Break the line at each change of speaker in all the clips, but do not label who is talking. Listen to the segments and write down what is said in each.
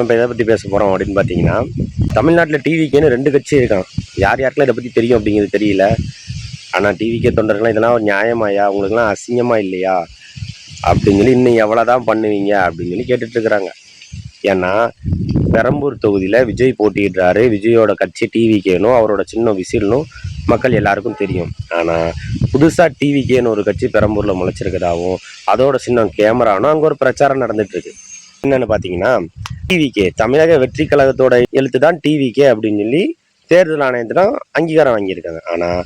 இப்போ எதை பற்றி பேச போகிறோம் அப்படின்னு பார்த்தீங்கன்னா, தமிழ்நாட்டில் டிவிக்கேன்னு 2 கட்சி இருக்கான். யார் யாருக்கெல்லாம் இதை பற்றி தெரியும் அப்படிங்கிறது தெரியல. ஆனால் டிவிகே தொண்டர்கள்லாம் இதெல்லாம் ஒரு நியாயமாயா? உங்களுக்குலாம் அசிங்கமா இல்லையா? அப்படின்னு சொல்லி இன்னும் எவ்வளோதான் பண்ணுவீங்க அப்படின்னு சொல்லி கேட்டுட்டு இருக்கிறாங்க. ஏன்னா பெரம்பூர் தொகுதியில் விஜய் போட்டியிடுறாரு. விஜயோட கட்சி டிவிகேனும் அவரோட சின்னம் விசில்னும் மக்கள் எல்லாருக்கும் தெரியும். ஆனால் புதுசாக டிவிகேன்னு ஒரு கட்சி பெரம்பூரில் முளைச்சிருக்கதாகவும் அதோட சின்னம் கேமரானும் அங்கே ஒரு பிரச்சாரம் நடந்துட்டு இருக்கு. என்னன்னு பார்த்தீங்கன்னா, டிவிகே தமிழக வெற்றி கழகத்தோட எழுத்து தான் டிவிகே அப்படின்னு சொல்லி தேர்தல் ஆணையத்திடம் அங்கீகாரம் வாங்கியிருக்காங்க. ஆனால்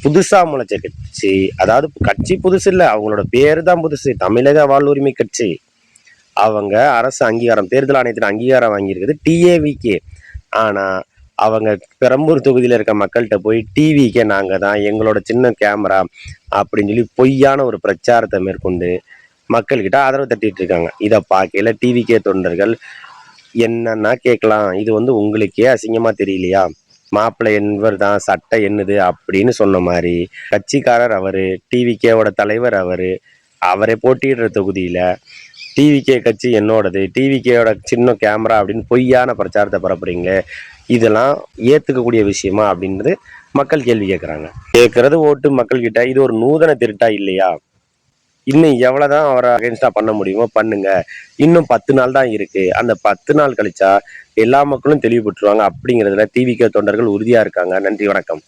புதுசா முளைச்ச கட்சி, அதாவது கட்சி புதுசு இல்லை, அவங்களோட பேரு தான் புதுசு, தமிழக வாழ்வுரிமை கட்சி. அவங்க அரசு அங்கீகாரம், தேர்தல் ஆணையத்தின் அங்கீகாரம் வாங்கியிருக்குது டிஏவிகே. ஆனா அவங்க பெரம்பூர் தொகுதியில் இருக்க மக்கள்கிட்ட போய் டிவிகே நாங்க தான், எங்களோட சின்ன கேமரா அப்படின்னு சொல்லி பொய்யான ஒரு பிரச்சாரத்தை மேற்கொண்டு மக்கள்கிட்ட ஆதரவு தட்டிட்டு இருக்காங்க. இதை பார்க்கல டிவிகே தொண்டர்கள் என்னன்னா கேட்கலாம், இது உங்களுக்கே அசிங்கமா தெரியலையா? மாப்பிள்ளை என்பவர் தான், சட்டை என்னது அப்படின்னு சொன்ன மாதிரி கட்சிக்காரர் அவரு, டிவிகேவோட தலைவர் அவரு, அவரை போட்டியிடுற தொகுதியில டிவிகே கட்சி என்னோடது, டிவிகேயோட சின்ன கேமரா அப்படின்னு பொய்யான பிரச்சாரத்தை பரப்புறீங்களே, இதெல்லாம் ஏத்துக்கக்கூடிய விஷயமா அப்படின்றது மக்கள் கேள்வி கேட்குறாங்க. கேட்கறது ஓட்டு மக்கள் கிட்ட. இது ஒரு நூதன திருட்டா இல்லையா? இன்னும் எவ்வளவுதான் அவரை அகைன்ஸ்டா பண்ண முடியுமோ பண்ணுங்க. இன்னும் 10 நாள் தான் இருக்கு. அந்த 10 நாள் கழிச்சா எல்லா மக்களும் தெளிவுபட்டுருவாங்க அப்படிங்கிறதுல டிவிகே தொண்டர்கள் உறுதியா இருக்காங்க. நன்றி, வணக்கம்.